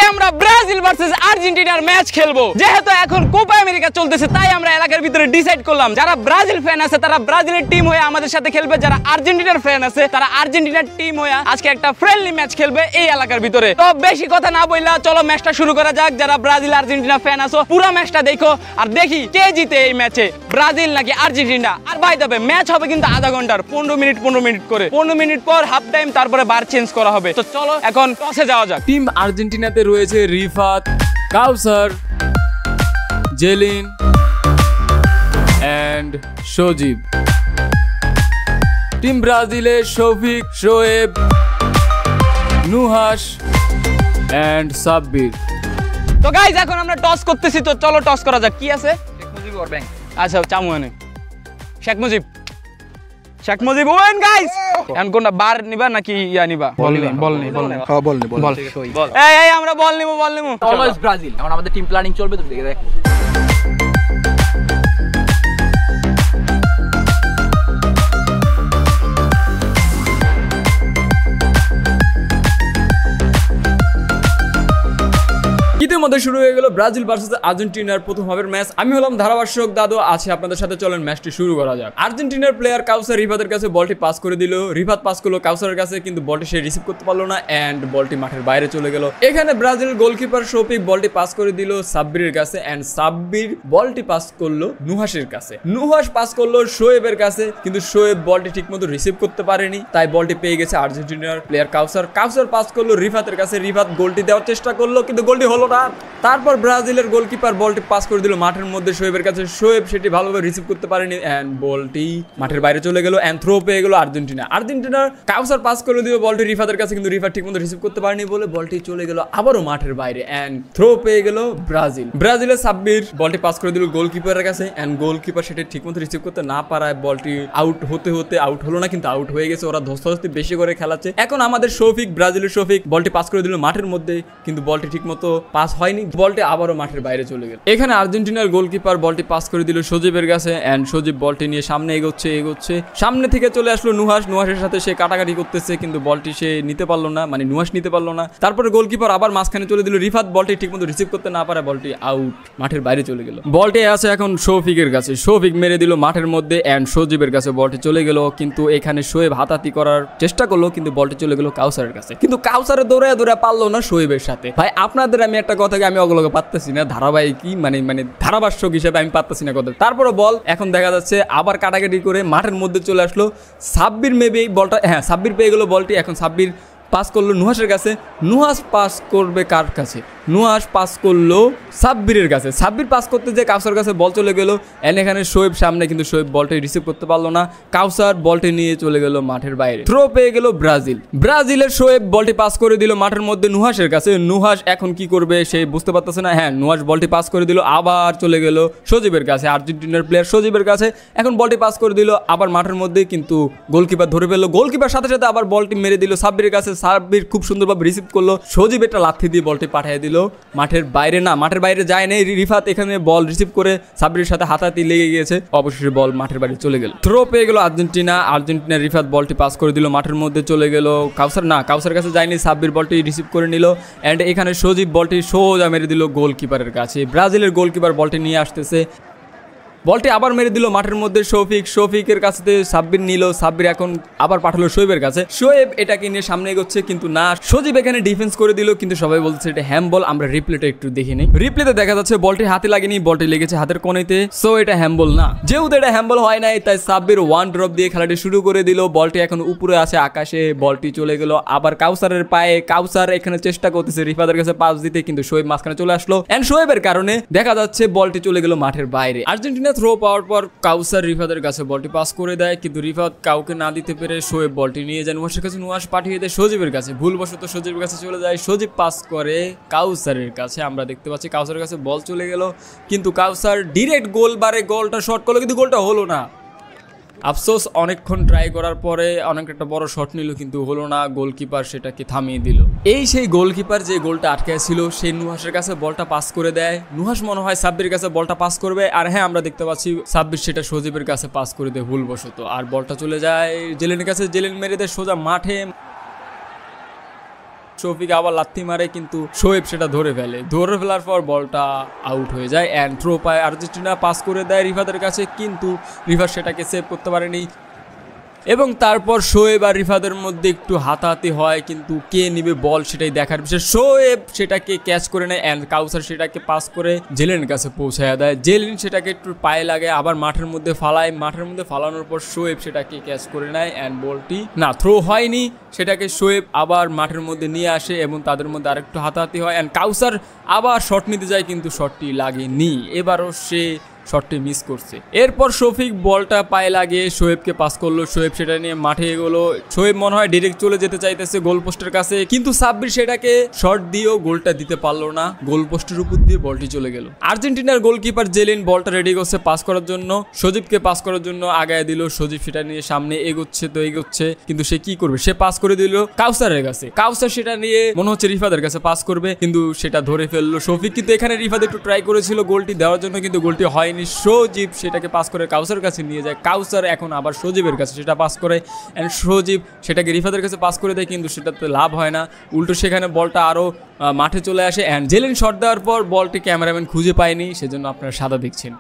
আমরা Brazil versus আর্জেন্টিনার match খেলবো। যেহেতু এখন কোপা আমেরিকা চলতেছে তাই আমরা এলাকার ভিতরে ডিসাইড করলাম যারা ব্রাজিল ফ্যান আছে তারা ব্রাজিলের টিম হয়ে আমাদের সাথে খেলবে, যারা আর্জেন্টিনার ফ্যান আছে তারা আর্জেন্টিনার টিম হয়ে আজকে একটা ফ্রেন্ডলি ম্যাচ খেলবে এই এলাকার ভিতরে। তো বেশি কথা না বললা চলো ম্যাচটা শুরু করা যাক। যারা ব্রাজিল আর্জেন্টিনা ফ্যান আছো পুরো ম্যাচটা দেখো আর দেখি কে জিতে এই ম্যাচে, ব্রাজিল নাকি আর্জেন্টিনা। আর ভাই তবে ম্যাচ হবে কিন্তু আধা ঘন্টার, 15 মিনিট করে, 15 মিনিট পর হাফ টাইম, তারপরে বার চেঞ্জ করা হবে। তো চলো এখন টসে যাওয়া যাক। টিম আর্জেন্টিনাতে রয়েছে রিফাত, কাউসার, জেলিন এন্ড সজীব। টিম ব্রাজিলে শফিক, শোয়েব, নুহাস এন্ড সাব্বির। তো গাইজ এখন আমরা টস করতেছি, তো চলো টস করা যাক। কি আছে? শেখ মুজিব ওর ব্যাংক। আচ্ছা চামুয়ানে শেখ মুজিব ওয়েন গাইস। এখন কোনটা বার নিবা নাকি ইয়া নিবা? বল নেই হ্যাঁ বল এই আমরা বল নিব অলওয়েজ ব্রাজিল। এখন আমাদের টিম প্ল্যানিং চলবে, তো দেখে দেখ। ইতিমধ্যে শুরু হয়ে গেল ব্রাজিল ভার্সেস আর্জেন্টিনার প্রথম হাফের ম্যাচ। আমি হলাম ধারাভাষ্যক দাদু, আছি আপনাদের সাথে। চলেন ম্যাচটি শুরু করা যাক। আর্জেন্টিনার প্লেয়ার কাউসার রিফাতের কাছে বলটি পাস করে দিল। রিফাত পাস করলো কাউসারের কাছে, কিন্তু বলটি সে রিসিভ করতে পারলো না এন্ড বলটি মাঠের বাইরে চলে গেল। এখানে ব্রাজিল গোলকিপার শফিক বলটি পাস করে দিল সাব্বিরের কাছে এন্ড সাব্বির বলটি পাস করলো নুহাসের কাছে। নুহাস পাস করলো শোয়েবের কাছে, কিন্তু শোয়েব বলটি ঠিকমতো রিসিভ করতে পারেনি, তাই বলটি পেয়ে গেছে আর্জেন্টিনার প্লেয়ার কাউসার পাস করলো রিফাতের কাছে। রিফাত গোলটি দেওয়ার চেষ্টা করলো কিন্তু গোলটি হলো না। তারপর ব্রাজিলের গোলকিপার বলটি পাস করে দিল মাঠের মধ্যে শোয়েবের কাছে। শোয়েব সেটি ভালোভাবে রিসিভ করতে পারেনি এন্ড বলটি মাঠের বাইরে চলে গেল এন্ড থ্রো পেয়ে গেল আর্জেন্টিনার কাউসার পাস করে দিল বলটি রিফাতের কাছে, কিন্তু রিফাত ঠিকমতো রিসিভ করতে পারেনি বলে বলটি চলে গেল আবারও মাঠের বাইরে এন্ড থ্রো পেয়ে গেল ব্রাজিলের সাব্বির বলটি পাস করে দিল গোলকিপারের কাছে এন্ড গোলকিপার সেটা ঠিকমতো রিসিভ করতে না পারায় বলটি আউট হতে আউট হলো না, কিন্তু আউট হয়ে গেছে। ওরা ধস্তাধস্তি বেশি করে খেলাচ্ছে। এখন আমাদের ব্রাজিলের শফিক বলটি পাস করে দিল মাঠের মধ্যে, কিন্তু বলটি ঠিকমতো পাস হয়নি, বলটি আবারও মাঠের বাইরে চলে গেল। এখানে আর্জেন্টিনার গোলকিপার বলটি পাস করে দিল সজীবের কাছে এন্ড সজীব বলটি নিয়ে সামনে এগোচ্ছে। সামনে থেকে চলে আসলো নুহাসের সাথে সে কাটাকাটি করতেছে, কিন্তু বলটি সে নিতে পারলো না, মানে নুহাস নিতে পারলো না। তারপরে গোলকিপার আবার মাঝখানে চলে দিল। রিফাত বলটি ঠিকমতো রিসিভ করতে না পারে, বলটি আউট, মাঠের বাইরে চলে গেল। বলটি আছে এখন শফিকের কাছে। শফিক মেরে দিল মাঠের মধ্যে এন্ড সজীবের কাছে বলটি চলে গেল, কিন্তু এখানে শোয়েব হাতাহাতি করার চেষ্টা করলো, কিন্তু বলটি চলে গেল কাউসারের কাছে। কিন্তু কাউসারে দৌড়ে পারলো না শোয়েবের সাথে। ভাই আপনাদের আমি একটা কথাকে আমি অগলগে পারতেছি না, ধারাবাহিকই মানে ধারাভাষ্যক হিসেবে আমি পারতেছি না কথা। তারপরে বল এখন দেখা যাচ্ছে আবার কাটাকাটি করে মাঠের মধ্যে চলে আসলো সাব্বির। মেবি বলটা সাব্বির পেয়ে গেল বলটি। এখন সাব্বির পাস করলো নুহাসের কাছে। নুহাস পাস করবে কার কাছে? নুহাস পাস করলো সাব্বিরের কাছে। সাব্বির পাস করতে যে কাউসার কাছে বল চলে গেল এন্ড এখানে শোয়েব সামনে, কিন্তু শোয়েব বলটি রিসিভ করতে পারলো না। কাউসার বলটি নিয়ে চলে গেল মাঠের বাইরে। থ্রো পেয়ে গেল ব্রাজিলের শোয়েব বলটি পাস করে দিল মাঠের মধ্যে নুহাসের কাছে। নুহাস এখন কি করবে সে বুঝতে পারতেছে না। নুহাস বলটি পাস করে দিল, আবার চলে গেল সজীবের কাছে, আর্জেন্টিনার প্লেয়ার সজীবের কাছে। এখন বলটি পাস করে দিল আবার মাঠের মধ্যে, কিন্তু গোলকিপার ধরে ফেললো। গোলকিপার সাথে সাথে আবার বলটি মেরে দিল সাব্বিরের কাছে। সাব্বির খুব সুন্দরভাবে রিসিভ করলো। সজীব একটা লাথি দিয়ে বলটি পাঠিয়ে দিল মাঠের বাইরে। না, মাঠের বাইরে যায় নাই। রিফাত এখানে বল রিসিভ করে সাব্বিরের সাথে হাতাহাতি লেগে গিয়েছে, অবশেষে বল মাঠের বাইরে চলে গেল। থ্রো পেয়ে গেল আর্জেন্টিনার রিফাত বলটি পাস করে দিল মাঠের মধ্যে চলে গেল কাউসার কাছে যায়নি। সাব্বির বলটি রিসিভ করে নিল এন্ড এখানে সজীব বলটি সোজা মেরে দিল গোলকিপারের কাছে। ব্রাজিলের গোলকিপার বলটি নিয়ে আসতেছে, বলটি আবার মেরে দিল মাঠের মধ্যে শফিকের কাছে। সাব্বির নিল, সাব্বির এখন আবার পাঠালো শোয়েবের কাছে। শোয়েব এটাকে নিয়ে সামনে এগোচ্ছে, কিন্তু না, সজীব এখানে ডিফেন্স করে দিল, কিন্তু সবাই বলছে এটা হ্যাম বল। আমরা রিপ্লেটা একটু দেখে নিই। রিপ্লেতে দেখা যাচ্ছে বলটি হাতে লাগেনি, বলটি লেগেছে হাতের কোণেতে, সো এটা হ্যাম বল না। যেহেতু এটা হ্যাম বল হয় নাই, তাই সাব্বির ওয়ান ড্রপ দিয়ে খেলাটি শুরু করে দিল। বলটি এখন উপরে আছে আকাশে, বলটি চলে গেল আবার কাউসারের পায়ে। কাউসার এখানে চেষ্টা করতেছে রিফাতের কাছে পাস দিতে, কিন্তু শোয়েব মাঝখানে চলে আসলো এন্ড শোয়েবের কারণে দেখা যাচ্ছে বলটি চলে গেল মাঠের বাইরে। আর্জেন্টিনা থ্রো পাওয়ার পর কাউসার রিফাতের কাছে বলটি পাস করে দেয়, কিন্তু রিফাত কাউকে না দিতে পেরে শোয়েব বলটি নিয়ে যায় নুহাসের কাছে। নুহাস পাঠিয়ে দেয় সজীবের কাছে, ভুলবশত সজীবের কাছে চলে যায়। সজীব পাস করে কাউসারের কাছে। আমরা দেখতে পাচ্ছি কাউসারের কাছে বল চলে গেল, কিন্তু কাউসার ডিরেক্ট গোল বারে গোলটা শট করলো, কিন্তু গোলটা হলো না। আফসোস, অনেকক্ষণ ট্রাই করার পরে অনেক একটা বড় শট নিল, কিন্তু হলো না। গোলকিপার সেটাকে থামিয়ে দিল। এই সেই গোলকিপার যে গোলটা আটকায় ছিল, সেই নুহাসের কাছে বলটা পাস করে দেয়। নুহাস মনে হয় সাব্বির কাছে বলটা পাস করবে, আর আমরা দেখতে পাচ্ছি সাব্বির সেটা সজীবের কাছে পাস করে দেয় ভুলবশত, আর বলটা চলে যায় জেলেনের কাছে। জেলেন মেরে দেয় সোজা মাঠে। শফিক আবার লাথি মারে, কিন্তু শোয়েব সেটা ধরে ফেলার পর বলটা আউট হয়ে যায় অ্যান্ড থ্রো পায় আর্জেন্টিনা, পাস করে দেয় রিফাতের কাছে, কিন্তু রিফাত সেটাকে সেভ করতে পারেনি এবং তারপর শোয়েব আর রিফাতের মধ্যে একটু হাতাহাতি হয়, কিন্তু কে নিবে বল সেটাই দেখার বিষয়। শোয়েব সেটাকে ক্যাচ করে নেয় অ্যান্ড কাউসার সেটাকে পাস করে জেলেনের কাছে পৌঁছায় দেয়। জেলেন সেটাকে একটু পায়ে লাগে, আবার মাঠের মধ্যে ফালানোর পর শোয়েব সেটাকে ক্যাচ করে নেয় অ্যান্ড বলটি না থ্রো হয়নি, সেটাকে শোয়েব আবার মাঠের মধ্যে নিয়ে আসে এবং তাদের মধ্যে আরেকটু হাতাহাতি হয় অ্যান্ড কাউসার আবার শট নিতে যায়, কিন্তু শটটি লাগেনি, এবারও সে শটটি মিস করছে। এরপর শফিক বলটা পায়ে লাগিয়ে শোয়েবকে পাস করলো, শোয়েব সেটা নিয়ে মাঠে এগোলো। শোয়েব মনে হয় ডিরেক্ট চলে যেতে চাইতেছে গোল পোস্টের কাছে, কিন্তু সাব্বির সেটাকে শট দিয়েও গোলটা দিতে পারলো না, গোল পোস্টের উপর দিয়ে বলটি চলে গেল। আর্জেন্টিনার গোলকিপার জেলিন বলটা রেডি করছে পাস করার জন্য, সজীবকে পাস করার জন্য আগায় দিল। সজীব সেটা নিয়ে সামনে এগোচ্ছে, কিন্তু সে কি করবে, সে পাস করে দিল কাউসারের কাছে। কাউসার সেটা নিয়ে মনে হচ্ছে রিফাতের কাছে পাস করবে, কিন্তু সেটা ধরে ফেললো শফিক। কিন্তু এখানে রিফাত একটু ট্রাই করেছিল গোলটি দেওয়ার জন্য, কিন্তু গোলটি হয়নি। সজীব সেটাকে পাস করে কাউসারের কাছে নিয়ে যায়, কাউসার এখন আবার সজীবের কাছে সেটা পাস করে এন্ড সজীব সেটাকে রিফাতের কাছে পাস করে দেয়, কিন্তু সেটাতে লাভ হয় না, উল্টো সেখানে বলটা আরও মাঠে চলে আসে অ্যান্ড জেলেন শট দেওয়ার পর বলটি ক্যামেরাম্যান খুঁজে পায়নি, সেজন্য আপনারা সাদা দেখছেন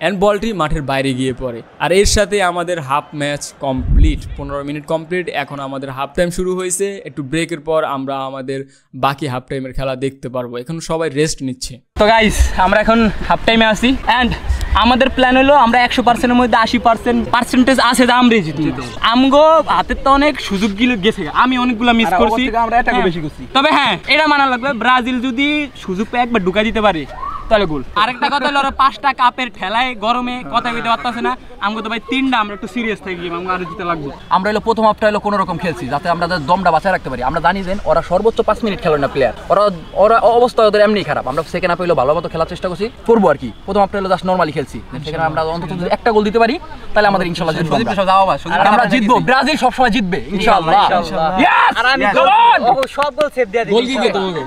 অ্যান্ড বলটি মাঠের বাইরে গিয়ে পড়ে। আর এর সাথে আমাদের half match complete, 15 minute complete. এখন আমাদের হাফ টাইম শুরু হয়েছে, একটু ব্রেকের পর আমরা আমাদের বাকি হাফ টাইমের খেলা দেখতে পারবো। এখন সবাই রেস্ট নিচ্ছে। তো গাইস আমরা এখন হাফ টাইমে আছি অ্যান্ড আমাদের প্ল্যান হলো আমরা 100%-এর মধ্যে 80% আছে যে আমরাই জিতবো। আমগো হাতের তো অনেক সুযোগ গেছে, আমি অনেকগুলো মিস করছি, তবে হ্যাঁ এটা মানা লাগবে, ব্রাজিল যদি সুযোগ পেয়ে একবার ঢুকা দিতে পারে তাহলে গোল। আরেকটা কথা হলো 5টা কাপের ঠেলায় গরমে কথা বলতে পারতেছে না, আমগো তো ভাই 3টা, আমরা একটু সিরিয়াস থাকি, আমগো আরো জিতে লাগবে। আমরা হলো প্রথম হাফটা হলো কোনো রকম খেলছি যাতে আমরা দমটা বাঁচায় রাখতে পারি। আমরা জানি যে ওরা সর্বোচ্চ 5 মিনিট খেলে না প্লেয়ার, ওরা অবস্থা ওদের এমনি খারাপ। আমরা সেকেন্ড হাফে হলো ভালো মতো খেলার চেষ্টা করবো আর কি। প্রথম হাফটা হলো জাস্ট নরমালি খেলছি, সেখানে আমরা অন্তত যদি একটা গোল দিতে পারি তাহলে আমাদের ইনশাআল্লাহ জিতবো, আমরা জিতবো, ব্রাজিল সবসময় জিতবে ইনশাআল্লাহ। সব গোল সেভ দিয়ে গোল কি তোমাকে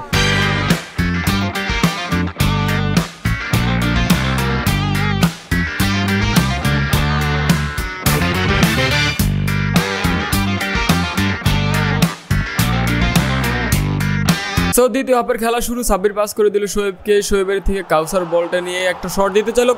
সো দ্বিতীয় হাফের খেলা শুরু। সাব্বির পাস করে দিল শোয়েবকে, শোয়েবের থেকে কাউসার বলটা নিয়ে একটা শট দিতে চাইলো,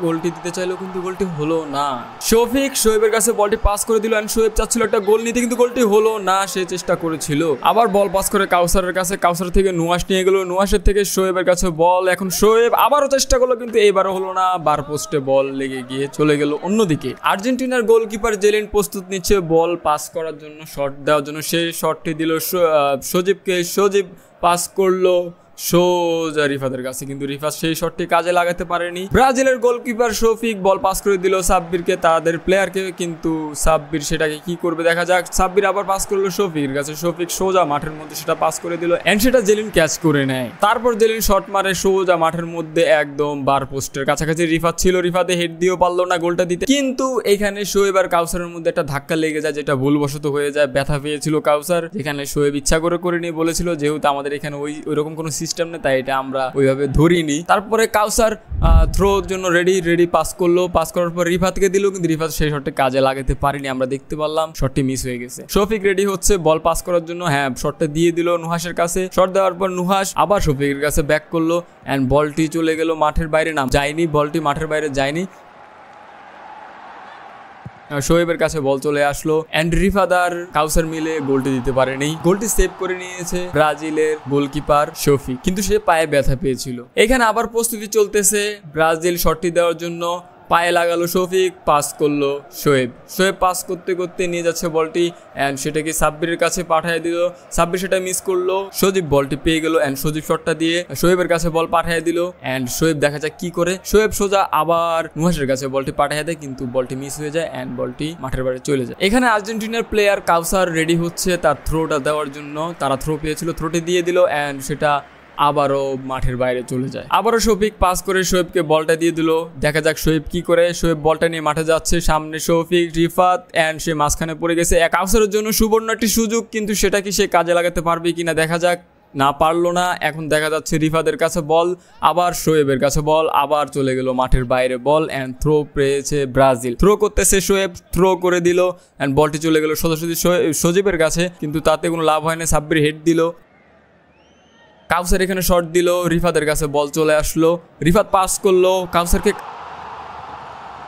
গোলটি দিতে চাইলো, কিন্তু গোলটি হলো না। শফিক শোয়েবের কাছে বলটি পাস করে দিল এন্ড শোয়েব চাচ্ছিল একটা গোল নিতে, কিন্তু গোলটি হলো না, সে চেষ্টা করেছিল। আবার বল পাস করে কাউসারের কাছে, কাউসার থেকে নুয়াস নিয়ে গেল, নুয়াসের থেকে শোয়েবের কাছে বল, এখন শোয়েব আবারও চেষ্টা করলো, কিন্তু এবারও হলো না, বার পোস্টে বল লেগে গিয়ে চলে গেল অন্যদিকে। আর্জেন্টিনার গোলকিপার জেলেন প্রস্তুত নিচ্ছে বল পাস করার জন্য, শট দেওয়ার জন্য। সেই শটটি দিল সজীবকে, সজীব পাস করলো সোজা রিফাতের কাছে, কিন্তু রিফাত সেই শটটি কাজে লাগাতে পারেনি। ব্রাজিলের গোলকিপার শফিক বল পাস করে দিল সাব্বিরকে, তাদের প্লেয়ারকে, কিন্তু সাব্বির সেটাকে কি করবে দেখা যাক। সাব্বির আবার পাস করলো শফিকের কাছে, শফিক সোজা মাঠের মধ্যে সেটা পাস করে দিল এন্ড সেটা জেলিন ক্যাচ করে নেয়। তারপর জেলিন শট মারে সোজা মাঠের মধ্যে একদম বার পোস্টের কাছাকাছি। রিফাত ছিল, রিফাতে হেড দিয়েও পারলো না গোলটা দিতে, কিন্তু এখানে শোয়েব আর কাউসারের মধ্যে একটা ধাক্কা লেগে যায়, যেটা ভুলবশত হয়ে যায়, ব্যথা পেয়েছিল কাউসার, যেখানে শোয়েব ইচ্ছা করে নিয়ে বলেছিল, যেহেতু আমাদের এখানে ওইরকম কোনো সিস্টেম নেই তাই এটা আমরা ওইভাবে ধরিনি। তারপরে কাউসার থ্রোর জন্য রেডি পাস করলো, পাস করার পর রিফাতকে দিল, কিন্তু রিফাত সেই শটটি কাজে লাগাতে পারেনি, আমরা দেখতে পারলাম শটটি মিস হয়ে গেছে। শফিক রেডি হচ্ছে বল পাস করার জন্য, হ্যাঁ শটটা দিয়ে দিল নুহাসের কাছে, শট দেওয়ার পর নুহাস আবার শফিকের কাছে ব্যাক করলো এন্ড বলটি চলে গেল মাঠের বাইরে, না যায়নি, বলটি মাঠের বাইরে যায়নি। শোয়েবের কাছে বল চলে আসলো এন্ড রিফাত আর কাউসার মিলে গোলটি দিতে পারেনি, গোলটি সেভ করে নিয়েছে ব্রাজিলের গোলকিপার শফিক, কিন্তু সে পায়ে ব্যথা পেয়েছিল। এখানে আবার প্রস্তুতি চলতেছে, ব্রাজিল শটটি দেওয়ার জন্য পায়ে লাগালো শফিক, পাস করলো শোয়েব পাস করতে নিয়ে যাচ্ছে বলটি এন্ড সেটাকে সাব্বিরের কাছে পাঠিয়ে দিল, সাব্বির সেটা মিস করলো, সজীব বলটি পেয়ে গেল এন্ড সজীব শটটা দিয়ে শোয়েবের কাছে বল পাঠিয়ে দিল এন্ড শোয়েব দেখা যাক কি করে, শোয়েব সোজা আবার নুহাসের কাছে বলটি পাঠিয়ে দেয়, কিন্তু বলটি মিস হয়ে যায় এন্ড বলটি মাঠের বাইরে চলে যায়। এখানে আর্জেন্টিনার প্লেয়ার কাউসার রেডি হচ্ছে তার থ্রোটা দেওয়ার জন্য, তারা থ্রো পেয়েছিল, থ্রোটি দিয়ে দিল এন্ড সেটা আবারও মাঠের বাইরে চলে যায়। আবারও শফিক পাস করে শোয়েবকে বলটা দিয়ে দিল, দেখা যাক শোয়েব কি করে। শোয়েব বলটা নিয়ে মাঠে যাচ্ছে, সামনে শফিক, রিফাত এন্ড সে মাঝখানে পড়ে গেছে। এক কাউসারের জন্য সুবর্ণ একটি সুযোগ, কিন্তু সেটা কি সে কাজে লাগাতে পারবে কিনা দেখা যাক, না পারলো না। এখন দেখা যাচ্ছে রিফাতের কাছে বল, আবার শোয়েবের কাছে বল, আবার চলে গেল মাঠের বাইরে বল এন্ড থ্রো পেয়েছে ব্রাজিল। থ্রো করতেছে শোয়েব, থ্রো করে দিল এন্ড বলটি চলে গেল সোজাসুজি সজীবের কাছে, কিন্তু তাতে কোনো লাভ হয় না, সাব্বির হেড দিল কাউসার এখানে শট দিল, রিফাতের কাছে বল চলে আসলো, রিফাত পাস করলো কাউসারকে,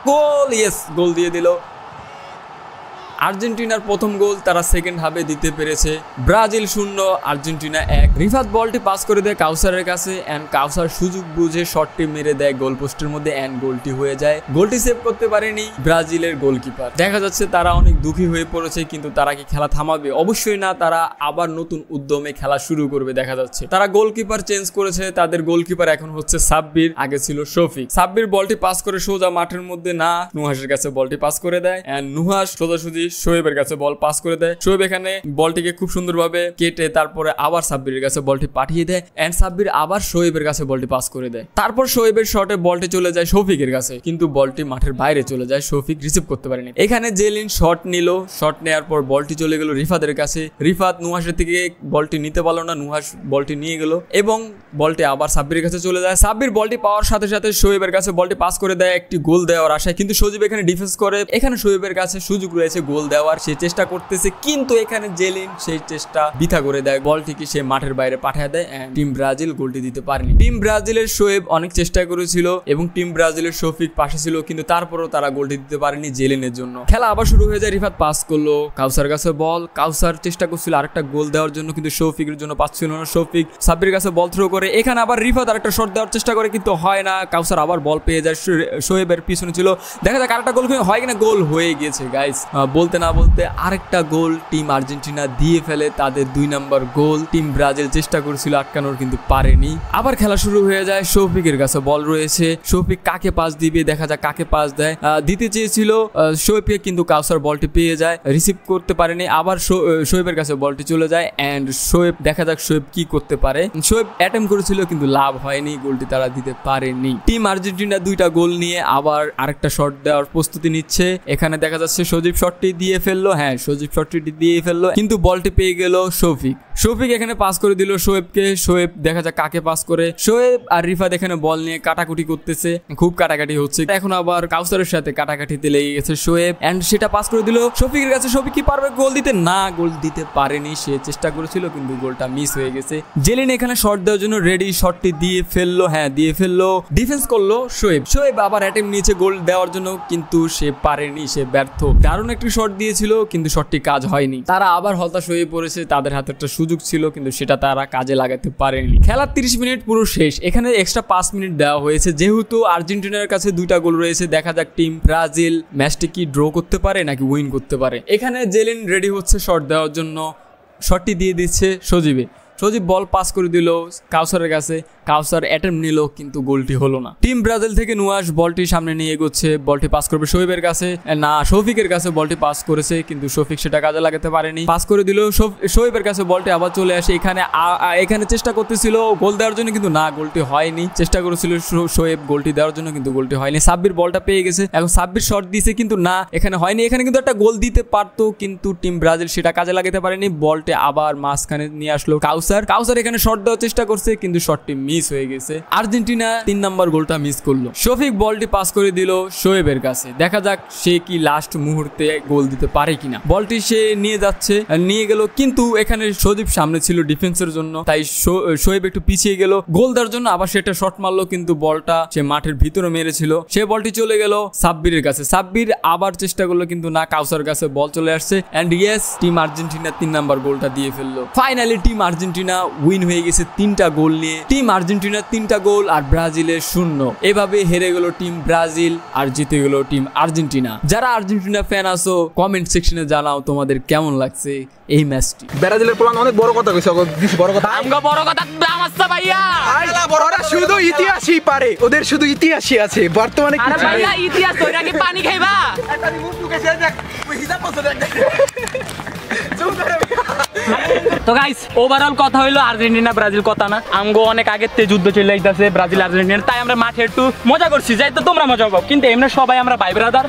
গোল, ইয়েস, গোল দিয়ে দিল। আর্জেন্টিনার প্রথম গোল তারা সেকেন্ড হাফে দিতে পেরেছে। Brazil 0 Argentina 1। রিফাত বলটি পাস করে দেয় কাউসারের কাছে এন্ড কাউসার সুযোগ বুঝে শটটি মেরে দেয় গোল পোস্টের মধ্যে এন্ড গোলটি হয়ে যায়। গোলটি সেভ করতে পারেনি ব্রাজিলের গোলকিপার। দেখা যাচ্ছে তারা অনেক দুঃখী হয়ে পড়েছে, কিন্তু তারা কি খেলা থামাবে? অবশ্যই না, তারা আবার নতুন উদ্যমে খেলা শুরু করবে। দেখা যাচ্ছে তারা গোলকিপার চেঞ্জ করেছে, তাদের গোলকিপার এখন হচ্ছে সাব্বির, আগে ছিল শফিক। সাব্বির বলটি পাস করে সোজা মাঠের মধ্যে না নুহাসের কাছে বলটি পাস করে দেয় এন্ড নুহাস সোজাসুজি শোয়েবের কাছে বল পাস করে দেয়। শোয়েব এখানে বলটিকে খুব সুন্দরভাবে কেটে তারপরে আবার সাব্বিরের কাছে বলটি পাঠিয়ে দেয় এন্ড সাব্বির আবার শোয়েবের কাছে বলটি পাস করে দেয়। তারপর শোয়েবের শটে বলটি চলে যায় শফিকের কাছে, কিন্তু বলটি মাঠের বাইরে চলে যায়, শফিক রিসিভ করতে পারেনি। এখানে জেলিন শট নিল, শট নেওয়ার পর বলটি চলে গেল রিফাতের কাছে। রিফাত নুহাসের থেকে বলটি নিতে পারলো না, নুহাস বলটি নিয়ে গেল এবং বলটি আবার সাব্বিরের কাছে চলে যায়। সাব্বির বলটি পাওয়ার সাথে সাথে শোয়েবের কাছে বলটি পাস করে দেয় একটি গোল দেওয়ার আশায়, কিন্তু সজীব এখানে ডিফেন্স করে। এখানে শোয়েবের কাছে সুযোগ রয়েছে গোল দেওয়ার, সে চেষ্টা করতেছে, কিন্তু এখানে জেলিন সেই চেষ্টা বৃথা করে দেয়, বলটিকে সে মাঠের বাইরে পাঠিয়ে দেয় এন্ড টিম ব্রাজিল গোলটি দিতে পারেনি। টিম ব্রাজিলের শোয়েব অনেক চেষ্টা করেছিল এবং টিম ব্রাজিলের শফিক পাশে ছিল, কিন্তু তারপরও তারা গোলটি দিতে পারেনি জেলিনের জন্য। খেলা আবার শুরু হয়ে যায়, রিফাত পাস করলো কাউসার কাছে বল, কাউসার চেষ্টা করছিল আরেকটা গোল দেওয়ার জন্য, কিন্তু শফিকের জন্য পাচ্ছিল না। শফিক সাব্বিরের কাছে বল থ্রো করে, এখানে আবার রিফাত আরেকটা শট দেওয়ার চেষ্টা করে, কিন্তু হয় না। কাউসার আবার বল পেয়ে যায়, শোয়েবের পিছনে ছিল, দেখা যাক আরেকটা গোল হয় কিনা। গোল হয়ে গিয়েছে গাইস। বলতে না বলতে আরেকটা গোল টিম আর্জেন্টিনা দিয়ে ফেলে তাদের 2 নম্বর গোল। টিম ব্রাজিল চেষ্টা করেছিল আটকানোর, কিন্তু পারেনি। আবার খেলা শুরু হয়ে যায়, শফিকের কাছে বল রয়েছে, শফিক কাকে পাস দিবে, দেখা যাক কাকে পাস দেয়। দিতে চেয়েছিল শোয়েবকে, কিন্তু কাউসার বলটি পেয়ে যায়, রিসিভ করতে পারেনি। আবার শোয়েবের কাছে বলটি চলে যায় এন্ড শোয়েব, দেখা যাক শোয়েব কি করতে পারে। শোয়েব অ্যাটেম্প করেছিল, কিন্তু লাভ হয়নি, গোলটি তারা দিতে পারেনি। টিম আর্জেন্টিনা 2টা গোল নিয়ে আবার আরেকটা শট দেওয়ার প্রস্তুতি নিচ্ছে। এখানে দেখা যাচ্ছে সজীব শটটি দিয়ে ফেললো, হ্যাঁ সজীব শটটি দিয়ে ফেললো, কিন্তু বলটি পেয়ে গেল শফিক। শফিক এখানে পাস করে দিল শোয়েবকে। শোয়েব দেখা যাক কাকে পাস করে। শোয়েব আর রিফাত এখানে বল নিয়ে কাটাকুটি করতেছে, খুব কাটাকাটি হচ্ছে। এখন আবার কাউসারের সাথে কাটাকাটিতে লেগে গেছে শোয়েব এন্ড সেটা পাস করে দিল শফিকের কাছে। শফিক কি পারবে গোল দিতে? না, গোল দিতে পারেনি। সে চেষ্টা করেছিল, কিন্তু গোলটা মিস হয়ে গেছে। জেলিন এখানে শট দেওয়ার জন্য রেডি, শটটি দিয়ে ফেললো, হ্যাঁ দিয়ে ফেললো। ডিফেন্স করলো শোয়েব। শোয়েব আবার অ্যাটেম্প নিয়েছে গোল দেওয়ার জন্য, কিন্তু সে পারেনি, সে ব্যর্থ। দারুণ একটি শট দিয়েছিল, কিন্তু শটটি কাজ হয়নি। তারা আবার হতাশ হয়ে পড়েছে, তাদের হাতে একটা সুযোগ ছিল, কিন্তু সেটা তারা কাজে লাগাতে পারেনি। খেলার 30 মিনিট পুরো শেষ। এখানে এক্সট্রা 5 মিনিট দেওয়া হয়েছে, যেহেতু আর্জেন্টিনার কাছে 2টা গোল রয়েছে। দেখা যাক টিম ব্রাজিল ম্যাচটি কি ড্র করতে পারে নাকি উইন করতে পারে। এখানে জেলিন রেডি হচ্ছে শট দেওয়ার জন্য, শটটি দিয়ে দিচ্ছে সজীবে। সজীব বল পাস করে দিল কাউসারের কাছে, কাউসার অ্যাটেম্প নিল, কিন্তু গোলটি হলো না। টিম ব্রাজিল থেকে নুয়াস বলটি সামনে নিয়ে এগোচ্ছে, বলটি পাস করবে শোয়েবের কাছে, না শফিকের কাছে বলটি পাস করেছে, কিন্তু শফিক সেটা কাজে লাগাতে পারেনি। পাস করে দিল শোয়েবের কাছে, বলটি আবার চলে আসে। এখানে চেষ্টা করতেছিল গোল দেওয়ার জন্য, কিন্তু না, গোলটি হয়নি। চেষ্টা করেছিল শোয়েব গোলটি দেওয়ার জন্য, কিন্তু গোলটি হয়নি। সাব্বির বলটা পেয়ে গেছে, এখন সাব্বির শট দিয়েছে, কিন্তু না, এখানে হয়নি। এখানে কিন্তু একটা গোল দিতে পারতো, কিন্তু টিম ব্রাজিল সেটা কাজে লাগাতে পারেনি। বলটি আবার মাঝখানে নিয়ে আসলো কাউসার এখানে শট দেওয়ার চেষ্টা করছে, কিন্তু শটটি মিস হয়ে গেছে। আর্জেন্টিনা 3 নম্বর গোলটা মিস করলো। শফিক বলটি পাস করে দিল শোয়েবের কাছে, দেখা যাক সে কি লাস্ট মুহূর্তে গোল দিতে পারে কিনা। বলটি সে নিয়ে যাচ্ছে, নিয়ে গেল, কিন্তু এখানে সজীব সামনে ছিল ডিফেন্সের জন্য, তাই শোয়েব একটু পিছিয়ে গেল গোল দেওয়ার জন্য। আবার সেটা শট মারলো, কিন্তু বলটা সে মাঠের ভিতরে মেরেছিল। সে বলটি চলে গেল সাব্বিরের কাছে। সাব্বির আবার চেষ্টা করলো, কিন্তু না, কাউসার কাছে বল চলে আসছে এন্ড ইয়েস, টিম আর্জেন্টিনা 3 নম্বর গোলটা দিয়ে ফেললো। ফাইনালি টিম আর্জেন্টিনা উইন হয়ে গেছে 3টা গোল নিয়ে। টিম আর্জেন্টিনা 3টা গোল আর ব্রাজিলের 0। এভাবে হেরে গেল টিম ব্রাজিল আর জিতে গেল টিম আর্জেন্টিনা। যারা আর্জেন্টিনা ফ্যান আছো কমেন্ট সেকশনে জানাও তোমাদের কেমন লাগছে এই ম্যাচটি। ব্রাজিলের প্ল্যান অনেক বড় কথা কইছে, বড় কথা আমগো বড় কথা দামাস্তা ভাইয়া। ওরা শুধু ইতিহাসই পারে, ওদের শুধু ইতিহাসই আছে বর্তমানে। আরে ভাইয়া ইতিহাস তো নাকি পানি খাইবা? তো গাইস ওভারঅল কথা হইলো আর্জেন্টিনা ব্রাজিল কথা না, আমগো অনেক আগের থেকে যুদ্ধ চলে যাইতাছে ব্রাজিল আর্জেন্টিনা, তাই আমরা মাঠে একটু মজা করছি, যাই তো তোমরা মজা পাও, কিন্তু এমনি সবাই আমরা ভাই ব্রাদার।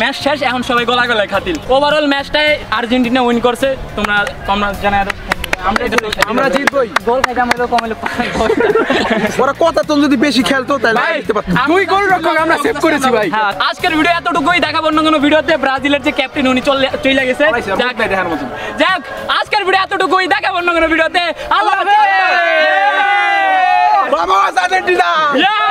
ম্যাচ শেষ, এখন সবাই গলা গলায় খাতিল। ওভারঅল ম্যাচটায় আর্জেন্টিনা উইন করছে, তোমরা জানাই আমরা জিতবই। গোল খাইতে আমরা কমাইলে ওরা কতজন যদি বেশি খেলতো তাহলে জিততে পারতাম। 2 গোল রক্ষক আমরা সেভ করেছি ভাই। হ্যাঁ, আজকের ভিডিও এতটুকুই, দেখাবো অন্য কোনো ভিডিওতে। ব্রাজিলের যে ক্যাপ্টেন উনি চলে গেছে। যাক, আজকের ভিডিও এতটুকুই, দেখাবো অন্য কোনো ভিডিওতে। আল্লাহ হাফেজ। Vamos Argentina! Yeah!